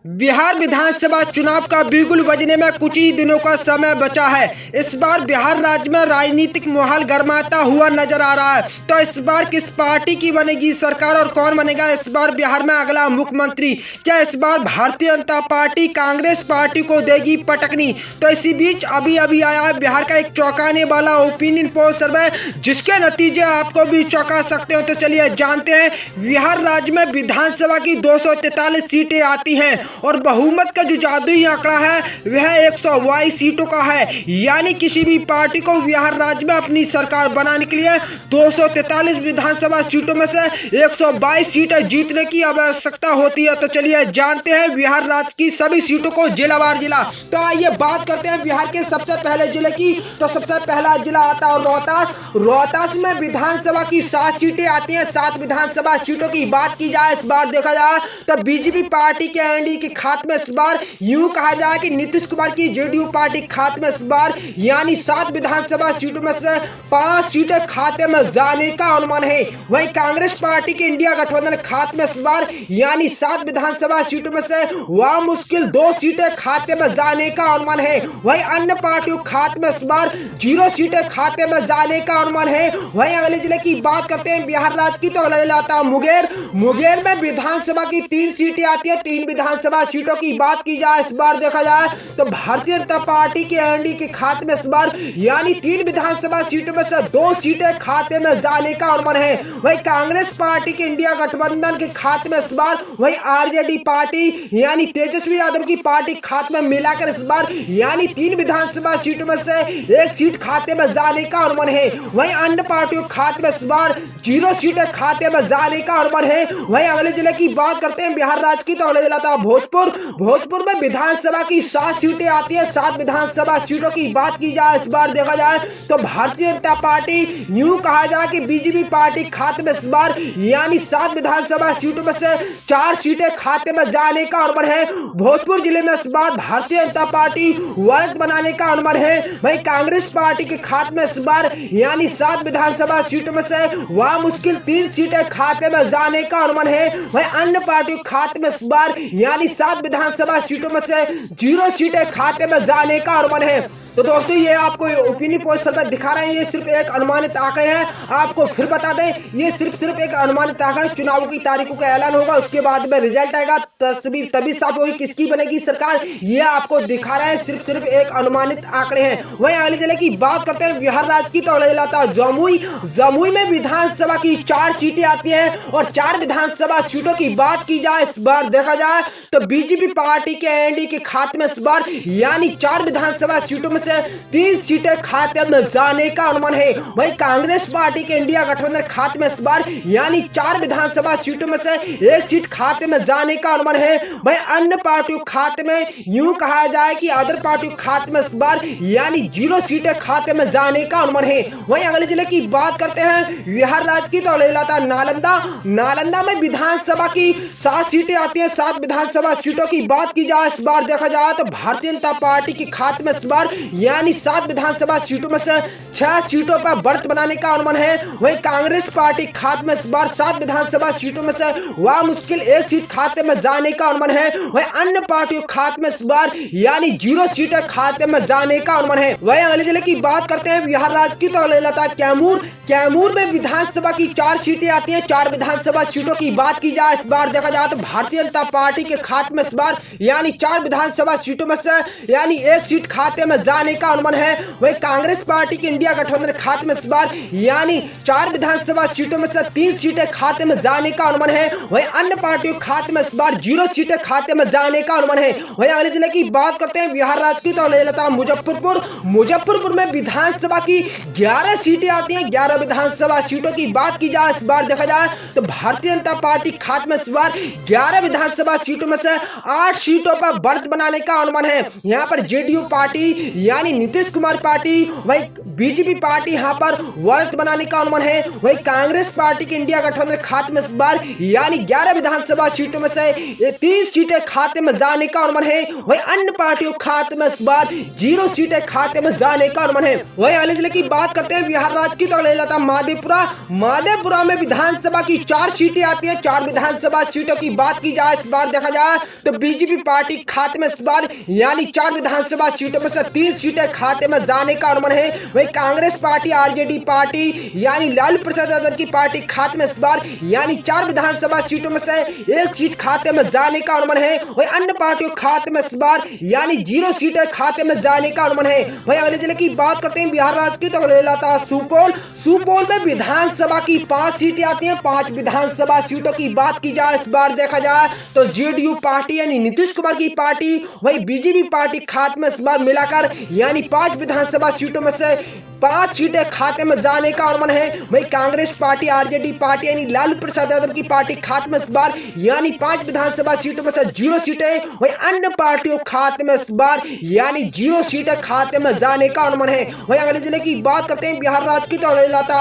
बिहार विधानसभा चुनाव का बिगुल बजने में कुछ ही दिनों का समय बचा है। इस बार बिहार राज्य में राजनीतिक माहौल गर्माता हुआ नजर आ रहा है। तो इस बार किस पार्टी की बनेगी सरकार और कौन बनेगा इस बार बिहार में अगला मुख्यमंत्री? क्या इस बार भारतीय जनता पार्टी कांग्रेस पार्टी को देगी पटकनी? तो इसी बीच अभी अभी आया है बिहार का एक चौंकाने वाला ओपिनियन पोल सर्वे, जिसके नतीजे आपको भी चौंका सकते हो। तो चलिए जानते हैं। बिहार राज्य में विधानसभा की 243 सीटें आती हैं और बहुमत का जो जादुई आंकड़ा है वह 122 सीटों का है। यानी किसी भी पार्टी को बिहार राज्य में अपनी सरकार बनाने के लिए 243 विधानसभा सीटों में से 122 सीटें जीतने की आवश्यकता होती है। तो चलिए जानते हैं बिहार राज्य की सभी सीटों को जिलावार जिला। तो आइए बात करते हैं बिहार के सबसे पहले जिले की। तो सबसे पहला जिला आता है रोहतास। रोहतास में विधानसभा की 7 सीटें आती हैं। 7 विधानसभा सीटों की बात की जाए इस बार देखा जाए तो बीजेपी पार्टी के एनडीए के खाते में इस बार यूं कहा जाए कि नीतीश कुमार की जेडीयू पार्टी खाते में इस बार यानी 7 विधानसभा सीटों में से 5 सीटें खाते में जाने का अनुमान है। वहीं कांग्रेस पार्टी के इंडिया गठबंधन खाते में इस बार यानी 7 विधानसभा सीटों में से वह मुश्किल 2 सीटें खाते में जाने का अनुमान है। वहीं अन्य पार्टियों खाते में इस बार 0 सीटें खाते में जाने का अनुमान है। वहीं अगले जिले की बात करते हैं बिहार राज्य की। तो अगला जिला आता है मुंगेर। मुंगेर में विधानसभा की 3 सीटें आती है। 3 विधानसभा सीटों की बात की जाए इस बार देखा जाए तो भारतीय जनता पार्टी के एनडीए के खाते में इस बार यानी 3 विधानसभा सीटों में से 2 सीटें खाते में जाने का अनुमान है। वहीं कांग्रेस पार्टी के इंडिया गठबंधन के खाते में इस बार वहीं आरजेडी पार्टी यानी तेजस्वी यादव की पार्टी खाते में मिलाकर इस बार यानी 3 विधानसभा सीटों में से 1 सीट खाते में जाने का अनुमान है। वहीं अन्य पार्टियों खाते में इस बार 0 सीटें खाते में जाने का अनुमान है। वहीं अगले जिले की बात करते हैं बिहार राज्य की। तो अगले जिला था भोजपुर। भोजपुर में विधानसभा की 7 सीटें आती है। 7 विधानसभा सीटों की बात की जाए इस बार देखा जाए तो भारतीय जनता पार्टी यूं कहा जाए कि बीजेपी पार्टी खाते में इस बार यानी 7 विधानसभा सीटों में से 4 सीटें खाते में जाने का अनुमान है। भोजपुर जिले में इस बार भारतीय जनता पार्टी बढ़त बनाने का अनुमान है। वहीं कांग्रेस पार्टी के खाते में इस बार यानी 7 विधानसभा सीटों में से वह मुश्किल 3 सीटें खाते में जाने का अनुमान है। वहीं अन्य पार्टियों खाते में इस बार यानी 7 विधानसभा सीटों में से 0 सीटें खाते में जाने का अनुमान है। तो दोस्तों ये आपको ओपिनियन पोल सर्वे दिखा रहे हैं, ये सिर्फ एक अनुमानित आंकड़े हैं। आपको फिर बता दें ये सिर्फ एक अनुमानित आंकड़े। चुनावों की तारीखों का ऐलान होगा, उसके बाद में रिजल्ट आएगा, तस्वीर तभी साफ होगी किसकी बनेगी सरकार। ये आपको दिखा रहे हैं सिर्फ एक अनुमानित आंकड़े हैं। वहीं अगले जिले की बात करते हैं बिहार राज्य की। तो अगले जिला था जमुई। जमुई में विधानसभा की 4 सीटें आती है और 4 विधानसभा सीटों की बात की जाए इस बार देखा जाए तो बीजेपी पार्टी के एनडीए के खाते में इस बार यानी 4 विधानसभा सीटों में से 3 सीटें खाते में जाने का अनुमान है। वहीं कांग्रेस पार्टी के इंडिया गठबंधन खाते में इस बार यानी 4 विधानसभा सीटों में से 1 सीट खाते में जाने का अनुमान है। वहीं अन्य पार्टियों खाते में यूं कहा जाए कि अदर पार्टियों खाते में इस बार यानी 0 सीटें खाते में जाने का अनुमान है। वहीं अगले जिले की बात करते हैं बिहार राज्य की। तो अगले जिला था नालंदा। नालंदा में विधानसभा की 7 सीटें आती है। 7 विधानसभा सीटों की बात की जाए इस बार देखा जाए तो भारतीय जनता पार्टी के खाते में इस बार यानी 7 विधानसभा सीटों में से 6 सीटों पर बढ़त बनाने का अनुमान है। वहीं कांग्रेस पार्टी खाते में इस बार 7 विधानसभा सीटों में से वह मुश्किल 1 सीट खाते में जाने का अनुमान है। वहीं अन्य पार्टियों खाते में इस बार यानी 0 सीटें खाते में जाने का अनुमान है। वहीं अगले जिले की बात करते हैं बिहार राज्य की। तो अगले जिला था कैमूर। कैमूर में विधानसभा की 4 सीटें आती है। 4 विधानसभा सीटों की बात की जाए इस बार देखा जाए तो भारतीय जनता पार्टी के खाते में इस बार यानी 4 विधानसभा सीटों में से यानी 1 सीट खाते में जाने का अनुमान है। वहीं कांग्रेस पार्टी के इंडिया गठबंधन खाते में इस बार यानी 4 विधानसभा सीटों में से 3 सीटें खाते में जाने का अनुमान है। वहीं अन्य पार्टियों खाते में इस बार 0 सीटें खाते में जाने का अनुमान है। वहीं अगले जिले की बात करते हैं बिहार राज्य की। तो अगले जिला था मुजफ्फरपुर। मुजफ्फरपुर में विधानसभा की 11 सीटें आती हैं। 11 विधानसभा सीटों की बात की जाए इस बार देखा जाए तो भारतीय जनता पार्टी खाते में इस बार 11 विधानसभा सीटों में से 8 सीटों पर बढ़त बनाने का अनुमान है। यहाँ पर जेडीयू पार्टी यानी नीतीश कुमार पार्टी, वही बीजेपी पार्टी यहाँ पर बढ़त बनाने का अनुमान है। वही कांग्रेस पार्टी के इंडिया गठबंधन खाते में इस बार यानी 11 विधानसभा सीटों में से 30 सीटें खाते में जाने का अनुमान है। वही अन्य पार्टियों खाते में इस बार 0 सीटें खाते में जाने का अनुमान है। वही अगले जिले की बात करते हैं बिहार राज्य की, तो ले जाता माधेपुरा में विधानसभा की 4 सीटें आती है। 4 विधानसभा सीटों की बात की जाए इस बार देखा जाए तो बीजेपी पार्टी खाते में इस बार यानी 4 विधानसभा सीटों में से 3 सीटें खाते में जाने का अनुमान है। वही कांग्रेस पार्टी, आरजेडी पार्टी यानी लालू प्रसाद यादव की पार्टी खाते में इस बार यानी 4 विधानसभा सीटों में से 1 सीट खाते में जाने का अनुमान है। वही अन्य पार्टियों खाते में इस बार यानी 0 सीटें खाते में जाने का अनुमान है। वही अगले जिले की बात करते हैं बिहार राज्य की, तो ले लाता सुपौल में विधानसभा की 5 सीटें आती हैं। 5 विधानसभा सीटों की बात की जाए इस बार देखा जाए तो जेडीयू पार्टी यानी नीतीश कुमार की पार्टी, वही बीजेपी पार्टी खाते में इस बार मिलाकर यानी 5 विधानसभा सीटों में से 5 सीटें खाते में जाने का अनुमान है। वही कांग्रेस पार्टी, आरजेडी पार्टी यानी लालू प्रसाद यादव की पार्टी खाते में इस बार यानी 5 विधानसभा सीटों में से 0 सीटें, वही अन्य पार्टियों खाते में इस बार यानी 0 सीटें खाते में जाने का अनुमान है। वही अगले जिले की बात करते हैं बिहार राज्य की, तो लाता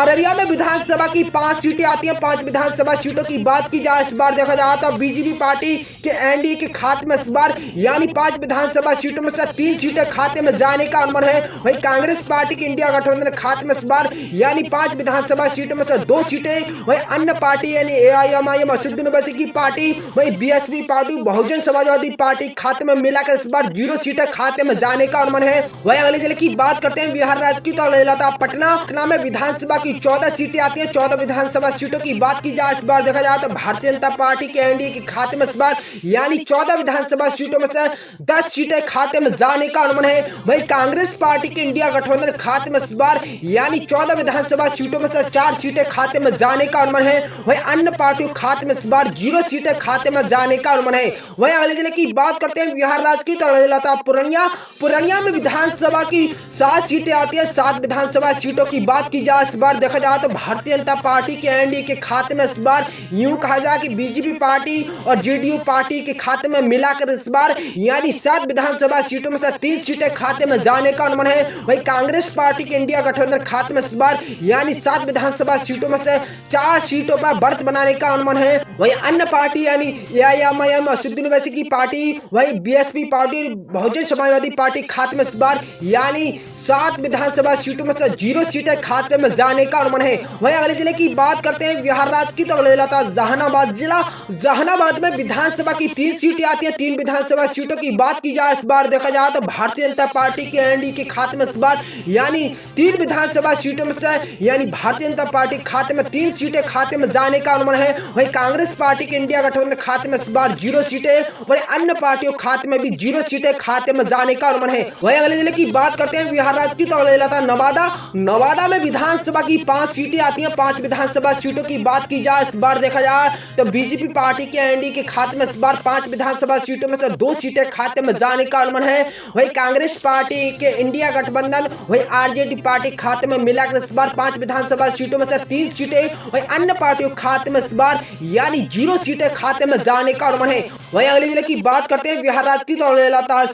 अररिया में विधानसभा की 5 सीटें आती हैं। 5 विधानसभा सीटों की बात की जाए इस बार देखा जाए तो बीजेपी पार्टी के एनडीए के खाते में इस बार यानी 5 विधानसभा सीटों में से 3 सीटें खाते में जाने का अनुमान है। वही कांग्रेस पार्टी की इंडिया गठबंधन खाते में इस बार यानी 5 विधानसभा सीटों में से 2 सीटें, वही अन्य पार्टी यानी एआईएमआईएम असदुद्दीन ओवैसी की पार्टी, वही BSP party, Bahujan Samajwadi party खाते में मिलाकर इस बार 0 सीटें खाते में जाने का अनुमान है। वही अगले जिले की बात करते हैं बिहार राज्य की, तो ले लाता पटना में विधानसभा की 14 सीटें आती हैं। 14 विधानसभा सीटों की बात की जाए इस बार देखा जाए तो भारतीय जनता पार्टी के एनडीए के खाते में इस बार यानी 14 विधानसभा सीटों में से 10 सीटें खाते में जाने का अनुमान है। वही कांग्रेस पार्टी के इंडिया गठबंधन खाते में इस बार यानी 14 विधानसभा सीटों में से 4 सीटें खाते में जाने का अनुमान है। वही अन्य पार्टियों खाते में इस बार 0 सीटें खाते में जाने का अनुमान है। वही अगले जिले की बात करते हैं बिहार राज्य की, तो लाता पूर्णिया में विधानसभा की 7 सीटें आती है। 7 विधानसभा सीटों की बात की जाए इस बार देखा जाए तो भारतीय जनता पार्टी के एनडीए के खाते में इस बार यूं कहा जाए कि बीजेपी पार्टी और जेडीयू पार्टी के खाते में मिलाकर इस बार यानी 7 विधानसभा सीटों में से 3 सीटें खाते में जाने का अनुमान है। वही कांग्रेस पार्टी के इंडिया गठबंधन खाते में इस बार यानी 7 विधानसभा सीटों में से 4 सीटों पर बढ़त बनाने का अनुमान है। वही अन्य पार्टी यानी एआईएमआईएम असदुद्दीन ओवैसी की पार्टी, वही BSP party, Bahujan Samajwadi party खाते में इस बार यानी 7 विधानसभा सीटों में से 0 सीटें खाते में जाने का अनुमान है। वही अगले जिले की बात करते हैं बिहार राज्य की, तो ले लाता जहानाबाद जिला। जहानाबाद में विधानसभा की 3 सीटें आती हैं। 3 विधानसभा सीटों की बात की जाए इस बार देखा जाए तो भारतीय जनता पार्टी के एनडीए के खाते में इस बार यानी 3 विधानसभा सीटों में से यानी भारतीय जनता पार्टी खाते में 3 सीटें खाते में जाने का अनुमान है। वही कांग्रेस पार्टी के इंडिया गठबंधन खाते में इस बार 0 सीटें, वही अन्य पार्टियों खाते में भी 0 सीटें खाते में जाने का अनुमान है। वही अगले जिले की बात करते हैं बिहार राज्य की, तो ले लाता नवादा में विधानसभा की 5 सीटें आती हैं। 5 विधानसभा सीटों की बात की जाए इस बार देखा जाए तो बीजेपी पार्टी के एनडीए के खाते में इस बार 5 विधानसभा सीटों में से 2 सीटें खाते में जाने का अनुमान है। वही कांग्रेस पार्टी के इंडिया गठबंधन, वही आरजेडी पार्टी खाते में मिलाकर इस बार 5 विधानसभा सीटों में से 3 सीटें, वही अन्य पार्टियों खाते में इस बार यानी 0 सीटें खाते में जाने का अनुमान है। वही अगले जिले की बात करते हैं बिहार राज्य की, तो ले लाता है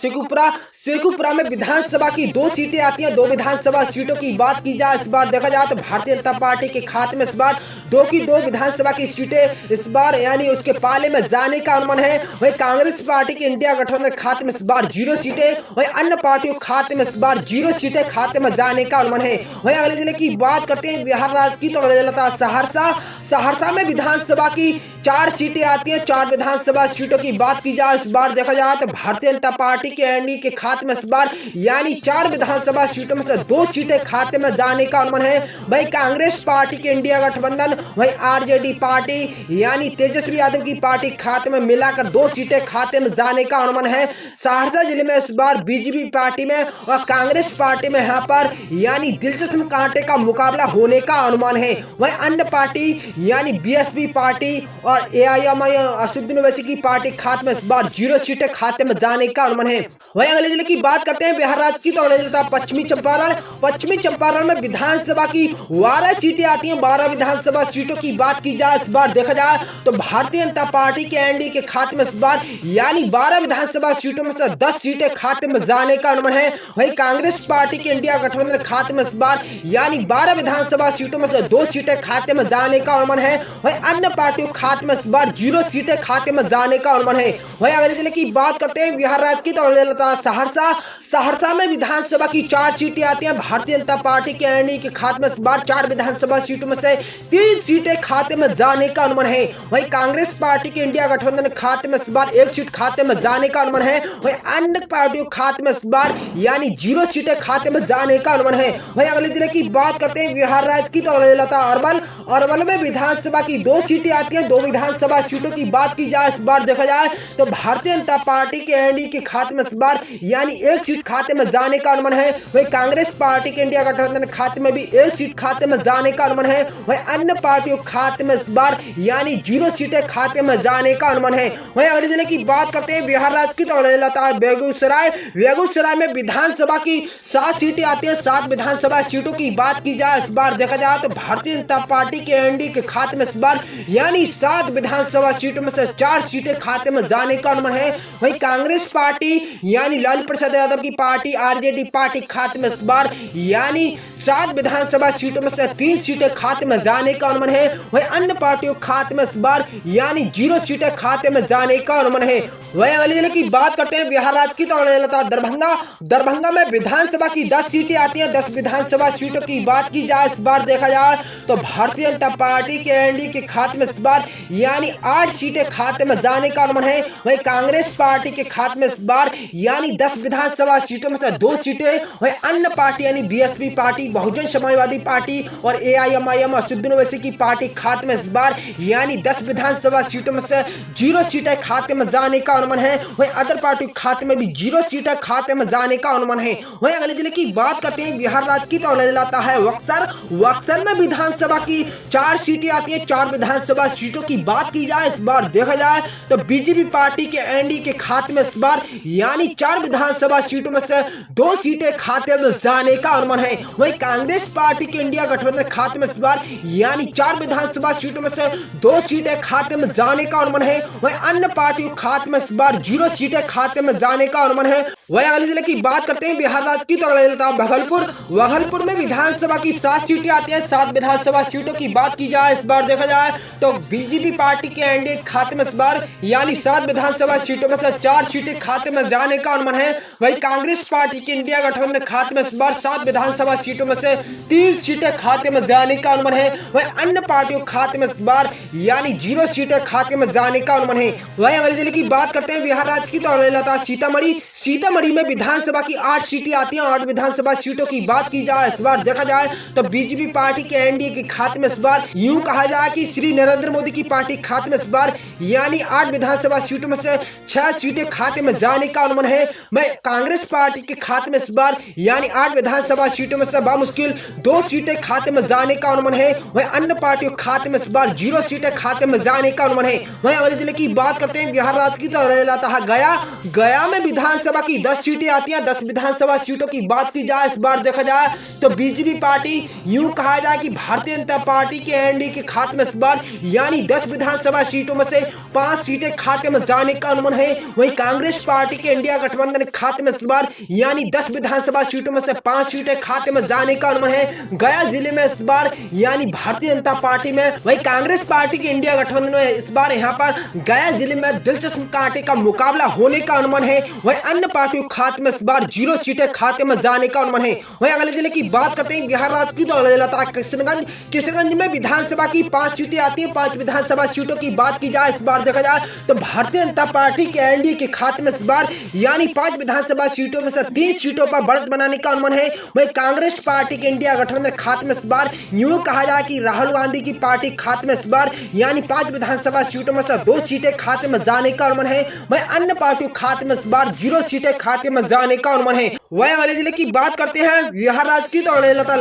शेखुपुरा में विधानसभा की 2 सीटें आती हैं। 2 विधानसभा सीटों की बात की जाए इस बार देखा जाए तो भारतीय जनता पार्टी के खाते में इस बार 2 की 2 विधानसभा की सीटें इस बार यानी उसके पाले में जाने का अनुमान है। वही कांग्रेस पार्टी के इंडिया गठबंधन खाते में इस बार 0 सीटें, वही अन्य पार्टियों खाते में इस बार 0 सीटें खाते में जाने का अनुमान है। वही अगले जिले की बात करते हैं बिहार राज्य की, तो ले लाता सहरसा में विधानसभा की 4 सीटें आती हैं। 4 विधानसभा सीटों की बात की जाए इस बार देखा जाए तो भारतीय जनता पार्टी के एनडीए के खाते में इस बार यानी 4 विधानसभा सीटों में से 2 सीटें खाते में जाने का अनुमान है। वही कांग्रेस पार्टी के इंडिया गठबंधन, वही आरजेडी पार्टी यानी तेजस्वी यादव की पार्टी खाते में मिलाकर 2 सीटें खाते में जाने का अनुमान है। सहरसा जिले में इस बार बीजेपी पार्टी में और कांग्रेस पार्टी में यहाँ पर यानी दिलचस्प कांटे का मुकाबला होने का अनुमान है। वही अन्य पार्टी यानी बीएसपी पार्टी और और AIMIM असदुद्दीन ओवैसी की पार्टी खाते में इस बार 0 सीटें खाते में जाने का अनुमान है। वहीं अगले जिले की बात करते हैं बिहार राज्य की, तो अगले जिला पश्चिमी चंपारण। पश्चिमी चंपारण में विधानसभा की 12 सीटें आती हैं। 12 विधानसभा सीटों की बात की जाए इस बार देखा जाए तो भारतीय जनता पार्टी के एनडीए के खाते में इस बार यानी 12 विधानसभा सीटों में से 10 सीटें खाते में जाने का अनुमान है। वहीं कांग्रेस पार्टी के इंडिया गठबंधन खाते में इस बार यानी 12 विधानसभा सीटों में से 2 सीटें खाते में जाने का अनुमान है। वहीं अन्य पार्टियों खाते में इस बार 0 सीटें खाते में जाने का अनुमान है। वहीं अगले जिले की बात करते हैं बिहार राज्य की, तो सहरसा। सहरसा में विधानसभा की 4 सीटें आती हैं। भारतीय जनता पार्टी के एनडीए के खाते में इस बार 4 विधानसभा सीटों में से 3 सीटें खाते में जाने का अनुमान है। वहीं कांग्रेस पार्टी के इंडिया गठबंधन खाते में इस बार 1 सीट खाते में जाने का अनुमान है। वहीं अन्य पार्टियों खाते में इस बार यानी 0 सीटें खाते में जाने का अनुमान है। वहीं अगले जिले की बात करते हैं बिहार राज्य की, तो अरवल। अरवल में विधानसभा की 2 सीटें आती हैं। 2 विधानसभा सीटों की बात की जाए इस बार देखा जाए तो भारतीय जनता पार्टी के एनडीए के खाते में इस बार यानी 1 सीट खाते में जाने का अनुमान है। वहीं कांग्रेस पार्टी के इंडिया गठबंधन खाते में भी 1 सीट खाते में जाने का अनुमान है। वहीं अन्य पार्टियों खाते में इस बार यानी 0 सीटें खाते में जाने का अनुमान है। वहीं अगले जिले की बात करते हैं बिहार राज्य की, तो बेगूसराय। बेगूसराय में विधानसभा की 7 सीटें आती हैं। 7 विधानसभा सीटों की बात की जाए इस बार देखा जाए तो भारतीय जनता पार्टी के एनडीए के खाते में इस बार यानी 7 विधानसभा सीटों में से 4 सीटें खाते में जाने का अनुमान है। वहीं कांग्रेस पार्टी यानी लालू प्रसाद यादव की पार्टी आरजेडी पार्टी खाते में इस बार यानी 7 विधानसभा सीटों में से 3 सीटें खाते में जाने का अनुमान है। वहीं अन्य पार्टियों खाते में इस बार यानी 0 सीटें खाते में जाने का अनुमान है। वहीं अगले जिले की बात करते हैं बिहार राज्य की, तो दरभंगा। दरभंगा में विधानसभा की 10 सीटें आती हैं। 10 विधानसभा सीटों की बात की जाए इस बार देखा जाए तो भारतीय जनता पार्टी के एनडीए के खाते में इस बार यानी 8 सीटें खाते में जाने का अनुमान है। वहीं कांग्रेस पार्टी के खाते में इस बार यानी 10 विधानसभा सीटों में से 2 सीटें। वहीं अन्य पार्टी यानी BSP party, Bahujan Samajwadi party और AIMIM असदुद्दीन ओवैसी की पार्टी खाते में इस बार यानी 10 विधानसभा सीटों में से 0 सीटें खाते में जाने का अनुमान है। वहीं अदर पार्टी खाते में भी 0 सीटें खाते में जाने का अनुमान है। वहीं अगले जिले की बात करते हैं बिहार राज्य की, तो अगले जिला है बक्सर। बक्सर में विधानसभा की 4 सीटें आती है। 4 विधानसभा सीटों की बात की जाए इस बार देखा जाए तो बीजेपी पार्टी के एनडीए के खाते में इस बार यानी 4 विधानसभा सीटों में से 2 सीटें खाते में जाने का अनुमान है। वहीं कांग्रेस पार्टी के इंडिया गठबंधन खाते में इस बार यानी 4 विधानसभा सीटों में से 2 सीटें खाते में जाने का अनुमान है। वहीं अन्य पार्टियों खाते में इस बार 0 सीटें खाते में जाने का अनुमान है। वहीं अगले जिले की बात करते हैं बिहार राज्य की, तो अगले जिला भागलपुर। भागलपुर में विधानसभा की 7 सीटें आती हैं। 7 विधानसभा सीटों की बात की जाए इस बार देखा जाए तो बीजेपी पार्टी के एनडीए खाते में इस बार यानी 7 विधानसभा सीटों में से 4 सीटें खाते में जाने का अनुमान है। वहीं कांग्रेस पार्टी के इंडिया गठबंधन खाते में इस बार 7 विधानसभा सीटों में से 3 सीटें खाते में जाने का अनुमान है। वहीं अन्य पार्टियों खाते में इस बार यानी 0 सीटें खाते में जाने का अनुमान है। वहीं अगले जिले की बात करते हैं बिहार राज्य की, तो सीतामढ़ी। सीतामढ़ी में विधानसभा की 8 सीटें आती हैं। 8 विधानसभा सीटों की बात की जाए इस बार देखा जाए तो बीजेपी पार्टी के एनडीए के खाते में इस बार यूं कहा जाए कि श्री नरेंद्र मोदी की पार्टी खाते में इस बार यानी 8 विधानसभा सीटों में से 6 सीटें खाते में जाने का अनुमान है। मैं कांग्रेस पार्टी के खाते में इस बार यानी 8 विधानसभा सीटों में से बामुश्किल 2 सीटें खाते में जाने का अनुमान है। वहीं अन्य पार्टियों खाते में इस बार 0 सीटें खाते में जाने का अनुमान है। वहीं अगले जिले की बात करते हैं बिहार राज्य की, तो गया। गया में विधानसभा की 10 सीटें आती हैं। 10 विधानसभा सीटों की बात की जाए इस बार देखा जाए तो बीजेपी पार्टी यूं कहा जाए कि भारतीय जनता पार्टी के एनडीए के खाते में इस बार यानी 10 विधानसभा सीटों में से 5 सीटें खाते में जाने का अनुमान है। वहीं कांग्रेस पार्टी के इंडिया गठबंधन खाते में इस बार यानी 10 विधानसभा सीटों में से 5 सीटें खाते में जाने का अनुमान है। गया जिले में इस बार यानी भारतीय जनता पार्टी में, वहीं कांग्रेस पार्टी के इंडिया गठबंधन में इस बार यहाँ पर गया जिले में दिलचस्प कांटे का मुकाबला होने का अनुमान है। वहीं अन्य पार्टियों खाते में इस बार 0 सीटें खाते में जाने का अनुमान है। वहीं अगले जिले की बात करते हैं बिहार राज्य की, तो अगले जिला किशनगंज। किशनगंज में विधानसभा की 5 सीटें आती हैं। 5 विधानसभा सीटों की बात की जाए इस बार देखा जाए तो भारतीय जनता पार्टी के एनडीए के खाते में इस बार यानी 5 विधानसभा सीटों में से 3 सीटों पर बढ़त बनाने का अनुमान है। वहीं कांग्रेस पार्टी के इंडिया गठबंधन खाते में इस बार यूं कहा जाए कि राहुल गांधी की पार्टी खाते में इस बार यानी 5 विधानसभा सीटों में से 2 सीटें खाते में जाने का अनुमान है। वहीं अन्य पार्टियों खाते में इस बार 0 सीटें खाते में जाने का अनुमान है। वहीं अगले जिले की बात करते हैं बिहार राज्य की, तो अगले जिला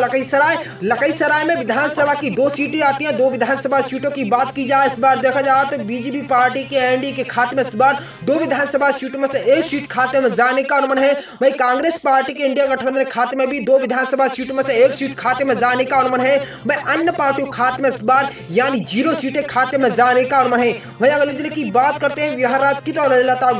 लखीसराय में विधानसभा की 2 सीटें आती हैं। 2 विधानसभा सीटों की बात की जाए, इस बार देखा जाए तो बीजेपी पार्टी के एनडीए के खाते में इस बार 2 विधानसभा सीटों में से 1 सीट खाते में जाने का अनुमान है। वहीं कांग्रेस पार्टी के इंडिया गठबंधन खाते में भी 2 विधानसभा सीटों में से 1 सीट खाते में जाने का अनुमान है। वहीं अन्य पार्टियों खाते में इस बार यानी 0 सीटें खाते में जाने का अनुमान है। वहीं अगले जिले की बात करते हैं बिहार राज्य की, तो अगले जिला था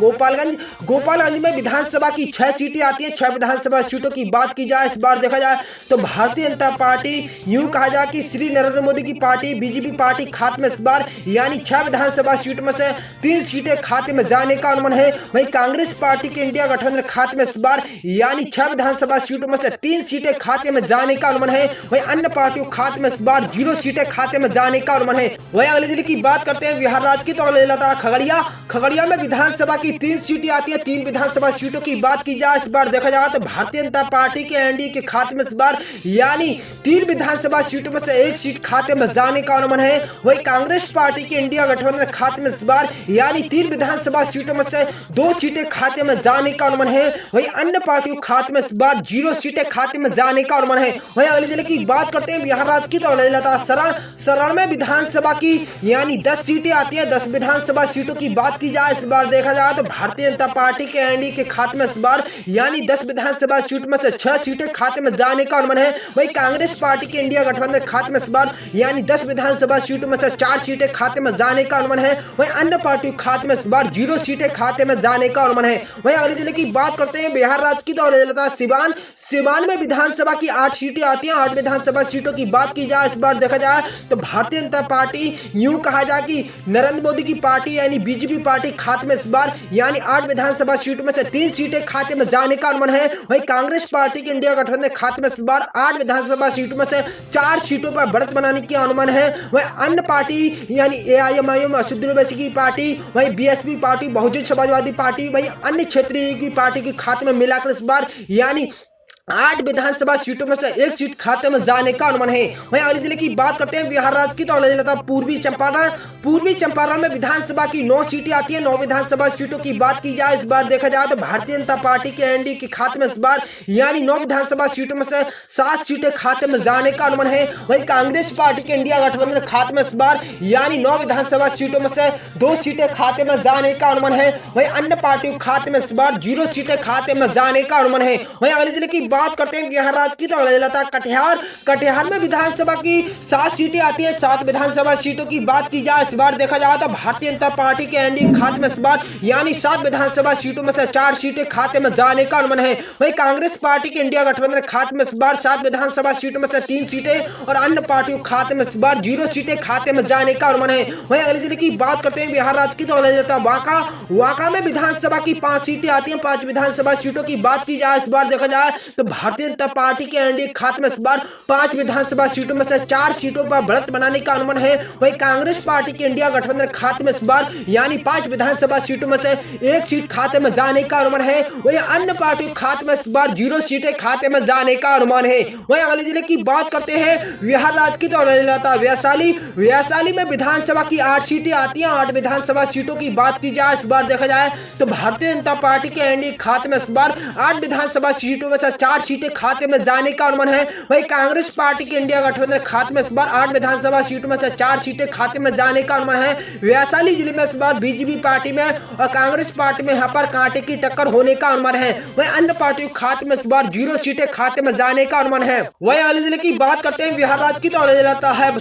गोपालगंज में विधानसभा की 6 सीटें आती हैं। 6 विधानसभा सीटों की बात की जाए, इस बार देखा जाए तो भारतीय जनता पार्टी, यूं कहा जाए कि श्री नरेंद्र मोदी की पार्टी बीजेपी पार्टी खाते में इस बार यानी 6 विधानसभा सीटों में से 3 सीटें खाते में जाने का अनुमान है। वहीं कांग्रेस पार्टी के इंडिया गठबंधन खाते में इस बार यानी 6 विधानसभा सीटों में से 3 सीटें खाते में जाने का अनुमान है। वहीं अन्य पार्टियों खाते में इस बार 0 सीटें खाते में जाने का अनुमान है। वहीं अगले जिले की बात करते हैं बिहार राज्य की, तो अगले जिला था खगड़िया में विधानसभा की 3 सीटें आती है। 3 विधानसभा सीटों की बात की जाए, इस बार देखा जाए तो भारतीय जनता पार्टी के एनडीए के खाते में इस बार यानी 3 विधानसभा सीटों में से 1 सीट खाते में जाने का अनुमान है। वहीं कांग्रेस पार्टी के इंडिया गठबंधन खाते में इस बार यानी 3 विधानसभा सीटों में से 2 सीटें खाते में जाने का अनुमान है। वहीं अन्य पार्टियों खाते में इस बार 0 सीटें खाते में जाने का अनुमान है। वहीं अगले जिले की बात करते हैं बिहार राज्य की, तो अगले जिला था सरण में विधानसभा की यानी 10 सीटें आती है। 10 विधानसभा सीटों की बात की जाए, इस बार देखा जाए तो भारतीय जनता पार्टी के एनडीए के खाते में इस बार यानी 10 विधानसभा सीटों में से 6 सीटें खाते में जाने का अनुमान है। वहीं कांग्रेस पार्टी के इंडिया गठबंधन खाते में इस बार यानी 10 विधानसभा सीटों में से 4 सीटें खाते में जाने का अनुमान है। वहीं अन्य पार्टियों खाते में इस बार 0 सीटें खाते में जाने का अनुमान है। वहीं अगले जिले की बात करते हैं बिहार राज्य की, तो अगले जिला था सिवान में विधानसभा की 8 सीटें आती हैं। 8 विधानसभा सीटों की बात की जाए, इस बार देखा जाए तो भारतीय जनता पार्टी, यूं कहा जाए कि नरेंद्र मोदी की पार्टी यानी बीजेपी पार्टी खाते में इस बार यानी 8 विधानसभा सीटों में से 3 सीटें खाते में जाने का अनुमान है। वहीं कांग्रेस पार्टी के इंडिया गठबंधन खाते में इस बार 8 विधानसभा सीटों में से 4 सीटों पर बढ़त बनाने की अनुमान है। वहीं अन्य पार्टी यानी एआईएमआईएम असदुद्दीन ओवैसी की पार्टी, वहीं BSP party, Bahujan Samajwadi party, वहीं अन्य क्षेत्रीय की पार्टी के खाते में मिलाकर इस बार यानी 8 विधानसभा सीटों में से 1 सीट खाते में जाने का अनुमान है। वहीं अगले जिले की बात करते हैं बिहार राज्य की, तो अगले जिला था पूर्वी चंपारण में विधानसभा की 9 सीटें आती है। 9 विधानसभा सीटों की बात की जाए, इस बार देखा जाए तो भारतीय जनता पार्टी के एनडीए के खाते में इस बार यानी 9 विधानसभा सीटों में से 7 सीटें खाते में जाने का अनुमान है। वहीं कांग्रेस पार्टी के इंडिया गठबंधन खाते में इस बार यानी 9 विधानसभा सीटों में से 2 सीटें खाते में जाने का अनुमान है। वहीं अन्य पार्टियों खाते में इस बार 0 सीटें खाते में जाने का अनुमान है। वहीं अगले जिले की बात करते हैं बिहार राज्य की, तो अगले जिला था कटिहार में विधानसभा की 7 सीटें आती हैं। 7 विधानसभा सीटों की बात की जाए, इस बार देखा जाए तो भारतीय जनता पार्टी के एनडीए खाते में इस बार यानी 7 विधानसभा सीटों में से 4 सीटें खाते में जाने का अनुमान है। वहीं कांग्रेस पार्टी के इंडिया गठबंधन खाते में इस बार 7 विधानसभा सीटों में से 3 सीटें और अन्य पार्टियों खाते में इस बार 0 सीटें खाते में जाने का अनुमान है। वहीं अगले जिले की बात करते हैं बिहार राज्य की, तो अगले जिला वाका में विधानसभा की 5 सीटें आती हैं। 5 विधानसभा सीटों की बात की जाए, इस बार देखा जाए तो भारतीय जनता पार्टी के एनडीए खाते में इस बार 5 विधानसभा सीटों में से 4 सीटों पर बढ़त बनाने का अनुमान है। वहीं कांग्रेस पार्टी के इंडिया गठबंधन खाते में इस बार यानी 5 विधानसभा सीटों में से 1 सीट खाते में जाने का अनुमान है। वहीं अन्य पार्टियों खाते में इस बार 0 सीटें खाते में जाने का अनुमान है। वहीं अगले जिले की बात करते हैं बिहार राज्य की, तो अगले जिला था वैशाली में विधानसभा की 8 सीटें आती हैं। 8 विधानसभा सीटों की बात की जाए, इस बार देखा जाए तो भारतीय जनता पार्टी के एनडीए खाते में इस बार 8 विधानसभा सीटों में से 4 सीटें खाते में जाने का अनुमान है। वहीं कांग्रेस पार्टी के इंडिया गठबंधन खाते में इस बार 8 विधानसभा सीटों में से 4 सीटें खाते में जाने का अनुमान है। वैशाली जिले में इस बार बीजेपी पार्टी में और कांग्रेस पार्टी में यहाँ पर कांटे की टक्कर होने का अनुमान है। वहीं अन्य पार्टियों खाते में इस बार 0 सीटें खाते में जाने का अनुमान है। वहीं अगले जिले की बात करते हैं बिहार राज्य की, तो अगले जिला है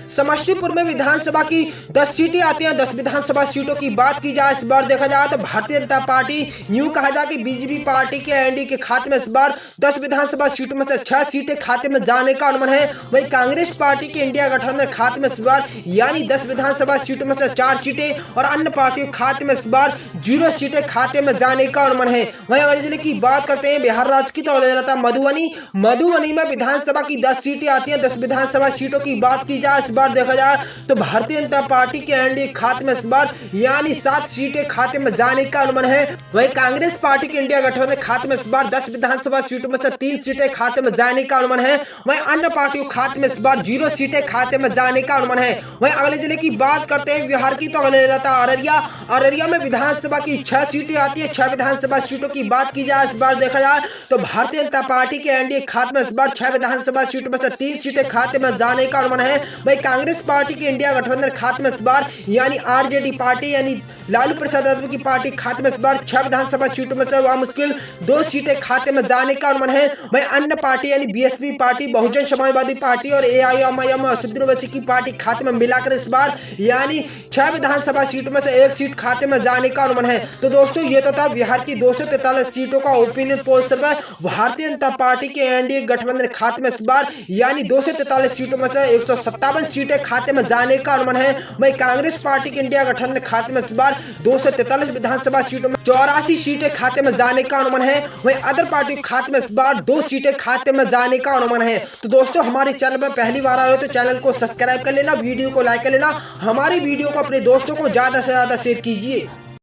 समस्तीपुर में विधानसभा की 10 सीटें आती हैं। 10 विधानसभा सीटों की बात की जाए, इस बार देखा जाए तो भारतीय जनता पार्टी, यूं कहा जाए कि बीजेपी पार्टी के एनडीए के खाते में इस बार 10 विधानसभा सीटों में से 6 सीटें खाते में जाने का अनुमान है। वहीं कांग्रेस पार्टी के इंडिया गठबंधन खाते में इस बार यानी 10 विधानसभा सीटों में से 4 सीटें और अन्य पार्टियों खाते में इस बार 0 सीटें खाते में जाने का अनुमान है। वहीं अगले जिले की बात करते हैं बिहार राज्य की, तो अगले जिला था मधुबनी में विधानसभा की 10 सीटें आती हैं। 10 विधानसभा सीटों की बात की जाए, इस बार देखा जाए तो भारतीय जनता पार्टी के एनडीए खाते में इस बार यानी 7 सीटें खाते में जाने का अनुमान है। वहीं कांग्रेस पार्टी के इंडिया गठबंधन खाते में इस बार 10 विधानसभा विधानसभा सीटों में से 3 सीटें खाते में जाने का अनुमान है। वहीं अन्य पार्टियों के खाते में इस बार 0 सीटें खाते में जाने का अनुमान है। वहीं अगले जिले की बात करते हैं बिहार की, तो अगले रहता है अररिया में विधानसभा की 6 सीटें आती है। 6 विधानसभा सीटों की बात की जाए इस बार देखा जाए तो भारतीय जनता पार्टी के एनडीए खाते में इस बार 6 विधानसभा सीटों में से 3 सीटें खाते में जाने का अनुमान है। वहीं कांग्रेस पार्टी की इंडिया गठबंधन खाते में इस बार यानी आरजेडी पार्टी यानी लालू प्रसाद यादव की पार्टी खाते में इस बार 6 विधानसभा सीटों में से वह मुश्किल 2 सीटें खाते में जाने का अनुमान है। वहीं अन्य पार्टी यानी BSP party, Bahujan Samajwadi party और एआईएमआईएम असदुद्दीन ओवैसी की पार्टी खाते में मिलाकर इस बार यानी 6 विधानसभा सीटों में से 1 सीट खाते में जाने का अनुमान है। तो दोस्तों ये तो था बिहार की 243 सीटों का ओपिनियन पोल सर्वे। भारतीय जनता पार्टी के एनडीए गठबंधन खाते में इस बार यानी 243 सीटों में से 157 सीटें खाते में जाने का अनुमान है। वहीं कांग्रेस पार्टी के इंडिया गठबंधन खाते में इस बार 243 विधानसभा सीटों में 84 सीटें खाते में जाने का अनुमान है। वहीं अदर पार्टी के खाते में इस बार 2 सीटें खाते में जाने का अनुमान है। तो दोस्तों हमारे चैनल पर पहली बार आए हो तो चैनल को सब्सक्राइब कर लेना, वीडियो को लाइक कर लेना, हमारी वीडियो को अपने दोस्तों को ज्यादा से ज्यादा शेयर कीजिए।